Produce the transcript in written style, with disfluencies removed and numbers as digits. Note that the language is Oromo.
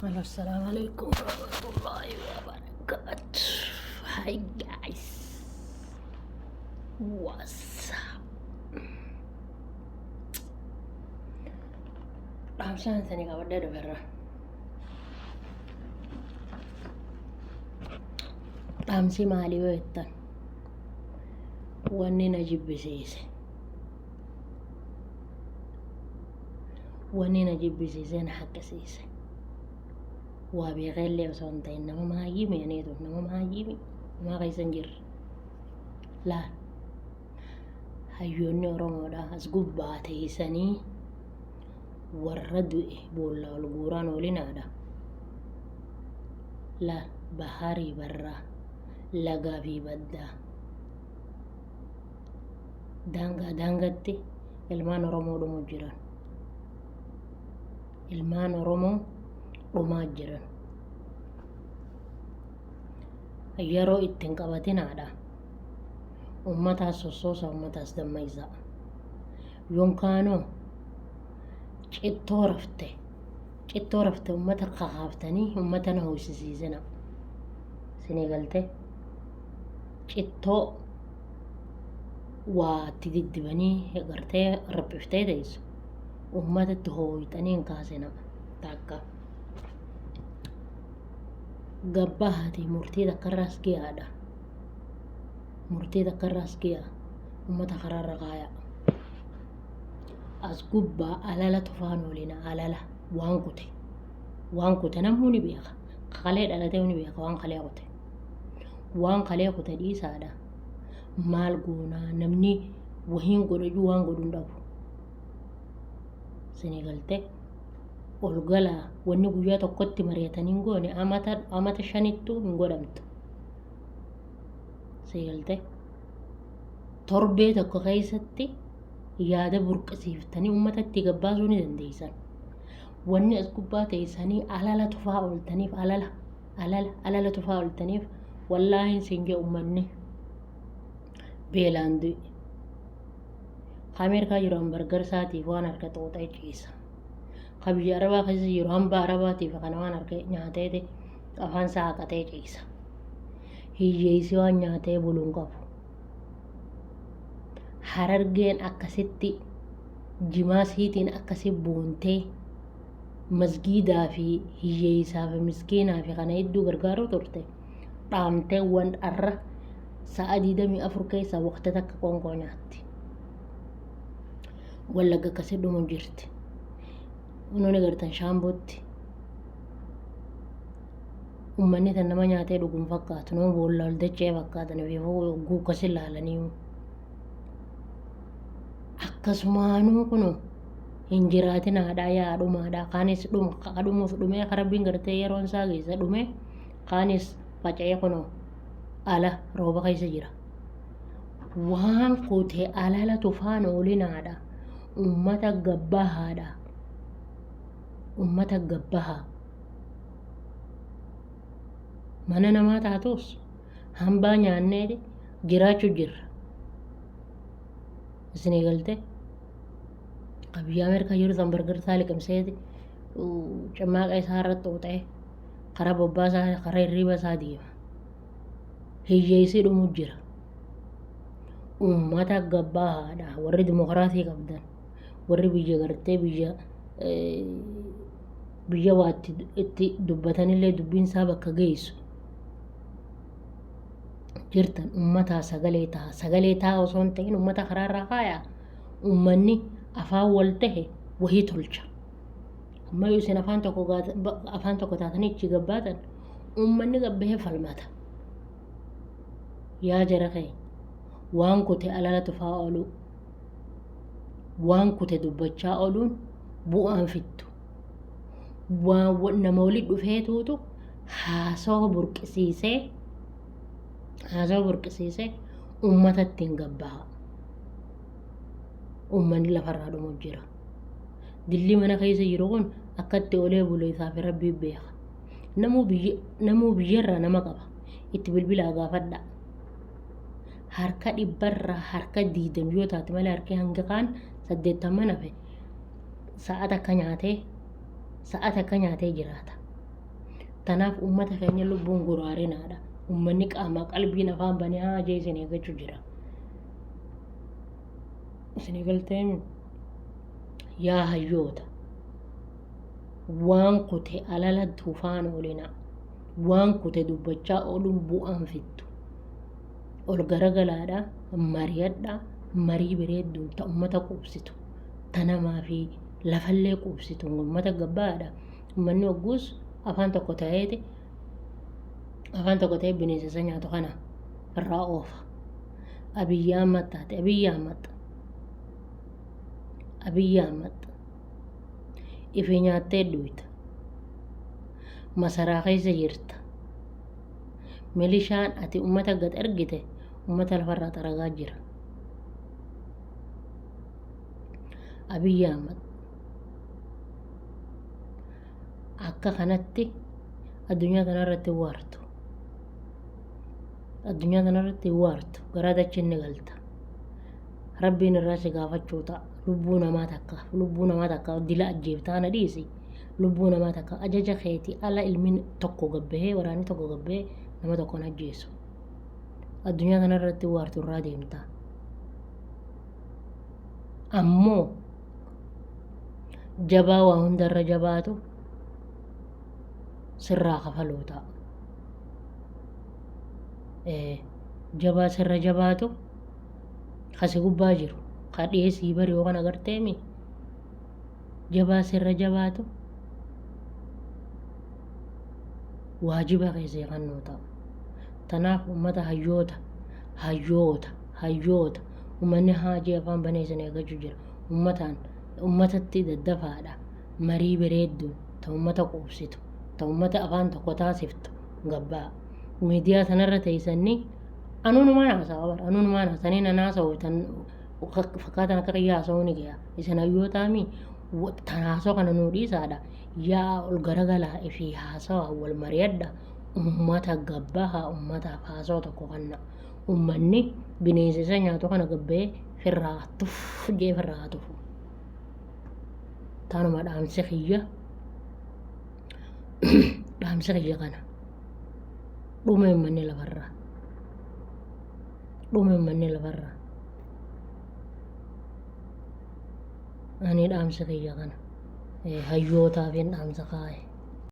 Hello, Assalamualaikum warahmatullahi wabarakatuh. Hi guys, what's up? Ramshan sani kabadde dhuferra. Ramsi maali weettan? Wanni na jibbisiise. Wanni na jibbisiise na haqqisiise. Waa beeqeellee osoo hin ta'in nama maayyime aneetu nama maayyime nama keessa hin jirre. Laal hayyoonni Oromoodha as gubbaa teessanii warra du'e boolla ol guuraan oolinaadha. Laal baharii barraa lagaa fi baddaa daangatti ilmaan Oromoo dhumaa jiran. Ilmaan Oromoo dhumaa jiran. Yeroo ittiin qabatinaadha. Uummataas sossoosa uummataas dammaysa. Yookaanoo cittoo rafte uummata kakaaftanii uummata na hoosisiisina. Sinii galtee cittoo waa itti diddibanii gartee raphiftee teessu. Uummatatti hooyitanii hin kaasina takka. Gabbahaati murtii takkarraas giyaadha. Murtii takkarraas giyaa uummata karaarra kaaya. As gubbaa alala tufaan oolina alala waan kute namuu ni beeka. Kalee dhalatee ni beeka waan kalee kute. Waan kalee kute dhiisaadha. Maal goonaa namni wahiin godhaju waan godhu hin dhabu. Sinii galtee ol galaa wanni guyyaa tokkotti mari'atanii hin goone amata shanittuu hin godhamtu. Sinii galtee torbee tokko keessatti yaada burqisiiftanii uummatatti gabbaasuu ni dandeessan. Wanni as gubbaa teessanii alala tufaa ooltaniif alala tufaa ooltaniif wallaahi siin jee uummanni beelaan du'e. Ameerikaa jiru hambargar isaatiif waan harka xooxee ciisa. Biyya Arabaa keessa jiru hamba Arabaatiif kana waan harka nyaatee afaan isaa haqatee ciisa. Hiyyeessi waan nyaatee buluu hin qabu. Harargeen akkasitti jimaasiitiin akkasi buuntee masgiidaa fi hiyyeessaa fi miskiinaa fi kana hedduu gargaaruu turte. Dhaamtee waan dharra sa'a 24 keessaa waqtii takka qoonqoo nyaatti. Wallagga akkasii dhumuun jirti. Unooni gartan shaambootti. Uummanni tan nama nyaatee dhuguun fakkaatu nama boolla ol dachee fakkaatan fi hogguu akkasii ilaalanii. Akkasumaanuu kun hin jiraatin haadhaa yaadhumaadha. Kaanis dhumuuf dhumee karabbiin gartee yeroon isaa keessa dhume kaanis faca'ee kun ala rooba keessa jira. Waan kutee alala tufaan oolinaadha. Uummata gabbahaadha. Uummata gabbahaa. Mana namaa taatus hambaa nyaannee jiraachuu jirra. Isinii galtee biyya Ameerikaa jiru hambargar isaa liqimsee cimmaaqa isaa irratti xooxee karaa bobbaasaa karaa hirriba isaa deema. Hiyyeessii dhumuu jira. Uummata gabbahaadha. Warri dimokiraatii qabdan. Warri biyya gartee biyya waa itti dubbatanillee dubbiin isaa bakka geessu. Jirtan uummataa sagalee ta'a osoo hin ta'in uummata karaarraa kaaya. Uummanni afaan wal tahe wahii tolcha. Amma yoo isin afaan tokko taatanii ichi gabbaatan uummanni gabbahee falmata. Yaa jara kee waan kute alala tufaa oolu waan kute dubbachaa ooluun bu'aan fittu. Waan nama waliin dhufeetuutu haasawaa burqisiisee uummatatti hin gabbaha. Uummanni lafarraa dhumuuf jira. Dilli mana keessa jiru kun akkatti olee bulee isaaf rabbii beeka. Namuu biyyarraa nama qaba. Itti bilbilaa gaafadha. Harka 100 harka 20 yoo taate malee harki hanga kaan 80 nafe. Sa'aat akka nyaatee jiraata. Tanaaf uummata keenya lubbuun guraarinaadha. Uummanni qaamaa qalbiin afaan banee haa jee isin eeggachuu jira. Isin eegaltee yaa hayyoota waan kute alala tufaan oolina. Waan kute dubbachaa ooluun bu'aan fittu. Ol garagalaadha mari'adha marii bareedduun ta uummata quubsitu. Tanamaa fi lafallee quubsitu uummata gabbaadha. Uummanni ogguus afaan tokko ta'ee bineensa nyaatu kana irraa oofa. Abiyyi Ahmad taate Abiyyi Ahmad ifi nyaattee dhuyita. Masaraa keessa jirta. Milishaan ati uummata gad ergite uummata lafarraa xaragaa jira. Abiyyi Ahmad akka kanatti addunyaa kanarratti waartu. Addunyaa kanarratti waartu garaa dachee ni galta. Rabbiin irraa si gaafachuu ta'a. Lubbuu namaa takka dila ajjeeftaa na dhiisi. Lubbuu namaa takka ajaja keetii ala ilmi tokko gabbahee waraanni tokko gabbahee nama tokko hin ajjeesu. Addunyaa kanarratti waartu irraa deemta. Ammoo jabaa waa hundarra jabaatu sirraa kafaluu ta'a. Jabaa sirra jabaatu kasi gubbaa jiru ka dhiyeessii bari yookaan agarteemi jabaa sirra jabaatu waajiba keessee kannuu ta'a. Tanaaf uummata hayyoota uummanni haajii afaan banee isin eeggachuu jira. Uummatatti daddafaadha. Marii bareedduun ta uummata quubsitu ta uummata afaan tokko taasiftu gabbaa. Miidiyaa sanarra teessanii anuunumaan haasa'anii nan haasa'u fakkaatan akka qiyyaa haasa'uu ni ga'a. Isin hayyootaami tan haasa'u kana nuu dhiisaadha. Yaa ol garagalaa fi haasawaa wal mari'adha. Uummata gabbaa uummataaf haasa'u tokko kanna. Uummanni bineensa nyaatu kana gabbee firraa tufu. Tanuma dhaamsa kiyya kana. Dhume uummanni lafarraa. Ani dhaamsa kiyya kana. Hayyootaaf hin dhaamsa kaa'e.